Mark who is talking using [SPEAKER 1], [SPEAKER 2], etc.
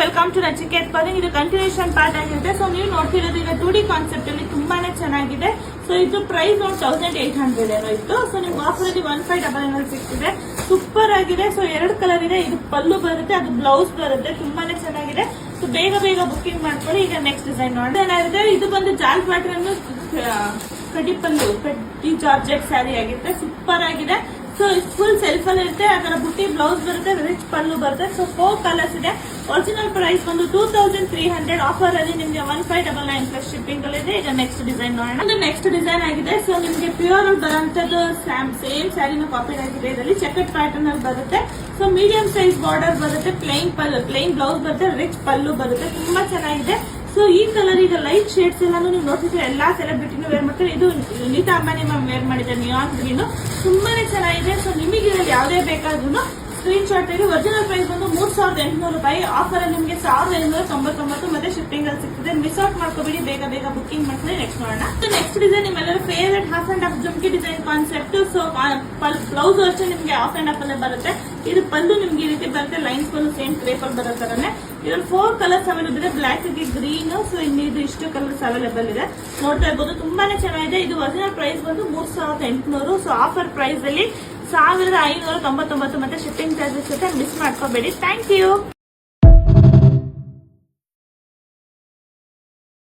[SPEAKER 1] Welcome to Nachiket ಪಾರ್ಲಿಂಗ್. ಇದು continuation part ಆಗಿರುತ್ತೆ. So ನೀವು ನೋಡ್ತಿರೋದು ಈಗ 2D ಕಾನ್ಸೆಪ್ಟ್ ಅಲ್ಲಿ ತುಂಬಾನೇ ಚೆನ್ನಾಗಿದೆ. ಸೊ ಇದು ಪ್ರೈಸ್ ಒಂದು 1800 ಏನೋ ಇತ್ತು. ಸೊ ನಿಮ್ಗೆ ಆಫರ್ ಅಲ್ಲಿ 1599 ಸಿಗ್ತಿದೆ. ಸೂಪರ್ ಆಗಿದೆ. ಸೊ 2 ಕಲರ್ ಇದೆ. ಇದು ಪಲ್ಲು ಬರುತ್ತೆ, ಅದು ಬ್ಲೌಸ್ ಬರುತ್ತೆ. ತುಂಬಾನೇ ಚೆನ್ನಾಗಿದೆ. ಸೊ ಬೇಗ ಬುಕಿಂಗ್ ಮಾಡ್ಕೊಳ್ಳಿ. ಈಗ ನೆಕ್ಸ್ಟ್ ಡಿಸೈನ್ ನೋಡಿ ಏನಾಗಿದೆ. ಇದು ಬಂದು ಜಾಲ್ ಪ್ಯಾಟರ್ನ್ ಕಡಿ ಪಲ್ಲು, ಕಡ್ಡಿ ಜಾರ್ಜೆಟ್ ಸ್ಯಾರಿ ಆಗಿರುತ್ತೆ. ಸೂಪರ್ ಆಗಿದೆ. ಸೊ ಫುಲ್ ಸೆಲ್ಫ್ ಅಲ್ಲಿ ಇರುತ್ತೆ. ಅದರ ಬುಟ್ಟಿ ಬ್ಲೌಸ್ ಬರುತ್ತೆ, ರಿಚ್ ಪಲ್ಲು ಬರುತ್ತೆ. ಸೊ 4 ಕಲರ್ಸ್ ಇದೆ. ಒರಿಜಿನಲ್ ಪ್ರೈಸ್ ಬಂದು 2300. ಆಫರ್ ಅಲ್ಲಿ ನಿಮ್ಗೆ 1599 ಪ್ಲಸ್ ಶಿಪ್ಪಿಂಗ್ ಅಲ್ಲಿ ಇದೆ. ಈಗ ನೆಕ್ಸ್ಟ್ ಡಿಸೈನ್ ನೋಡೋಣ. ಒಂದು ನೆಕ್ಸ್ಟ್ ಡಿಸೈನ್ ಆಗಿದೆ. ಸೊ ನಿಮ್ಗೆ ಪ್ಯೂರ್ ಬರುವಂತದ್ದು ಸೇಮ್ ಸ್ಯಾರಿನ ಕಾಪಿ ಆಗಿದೆ. ಇದರಲ್ಲಿ ಚೆಕಟ್ ಪ್ಯಾಟರ್ನ್ ಅಲ್ಲಿ ಬರುತ್ತೆ. ಸೊ ಮೀಡಿಯಂ ಸೈಜ್ ಬಾರ್ಡರ್ ಬರುತ್ತೆ, ಪ್ಲೇನ್ ಬ್ಲೌಸ್ ಬರುತ್ತೆ, ರಿಚ್ ಪಲ್ಲು ಬರುತ್ತೆ. ತುಂಬಾ ಚೆನ್ನಾಗಿದೆ. ಸೊ ಈ ಕಲರ್ ಈಗ ಲೈಟ್ ಶೇಡ್ಸ್ ಎಲ್ಲಾನು ನೀವು ನೋಡ್ತಿದ್ರೆ ಎಲ್ಲಾ ಸೆಲೆಬ್ರಿಟಿನೂ ವೇರ್ ಮಾಡ್ತಾರೆ. ಇದು ನೀತಾ ಅಂಬಾನಿ ಮ್ಯಾಮ್ ವೇರ್ ಮಾಡಿದ್ದಾರೆ, ನಿಯಾನ್ ಗ್ರೀನ್. ತುಂಬಾನೇ ಚೆನ್ನಾಗಿದೆ. ಸೊ ನಿಮಗೆ ಇದರಲ್ಲಿ ಯಾವುದೇ ಬೇಕಾದ್ರೂ ಸ್ಕ್ರೀನ್ ಶಾಟ್ ತೆಗೆದು. ಒರಿಜಿನಲ್ ಪ್ರೈಸ್ ಬಂದು 3800 ರೂಪಾಯಿ. ಆಫರ್ ಅಲ್ಲಿ ನಿಮಗೆ 1799 ಮತ್ತೆ ಶಿಪ್ಪಿಂಗ್ ಅಲ್ಲಿ ಸಿಗ್ತದೆ. ಮಿಸ್ ಔಟ್ ಮಾಡ್ಕೋಬೇಡಿ, ಬೇಗ ಬುಕಿಂಗ್ ಮಾಡ್ಕೊಳ್ಳಿ. ನೆಕ್ಸ್ಟ್ ನೋಡೋಣ. ನೆಕ್ಸ್ಟ್ ಡಿಸೈನ್ ನಿಮ್ಮೆಲ್ಲರೂ favourite half and half jhumki design concept. So blouse ಅಷ್ಟೇ ನಿಮ್ಗೆ ಹಾಫ್ ಅಂಡ್ ಹಾಫ್ ಅಲ್ಲೇ ಬರುತ್ತೆ. ಇದು ಪಲ್ಲು ನಿಮ್ಗೆ ಈ ರೀತಿ ಬರುತ್ತೆ, ಲೈನ್ಸ್ ಪಲ್ಲು ಸೇಮ್ ಕ್ರೇಪಲ್ ಬರೋ ತರನೇ. ಇದ್ರಲ್ಲಿ 4 ಕಲರ್ಸ್ ಅವೈಲೇಬಲ್ ಇದೆ, ಬ್ಲಾಕ್ ಗೆ ಗ್ರೀನ್. ಸೊ ಇದು ಇಷ್ಟು ಕಲರ್ಸ್ ಅವೈಲೇಬಲ್ ಇದೆ, ನೋಡ್ತಾ ಇರ್ಬೋದು. ತುಂಬಾನೇ ಚೆನ್ನಾಗಿದೆ. ಇದು ಒರಿಜಿನಲ್ ಪ್ರೈಸ್ ಬಂದು 3800. ಸೊ ಆಫರ್ ಪ್ರೈಸ್ ಅಲ್ಲಿ 1599 ಮತ್ತೆ ಶಿಪ್ಪಿಂಗ್ ಚಾರ್ಜಸ್ ಜೊತೆ ಮಿಸ್ ಮಾಡ್ಕೋಬೇಡಿ. Thank you.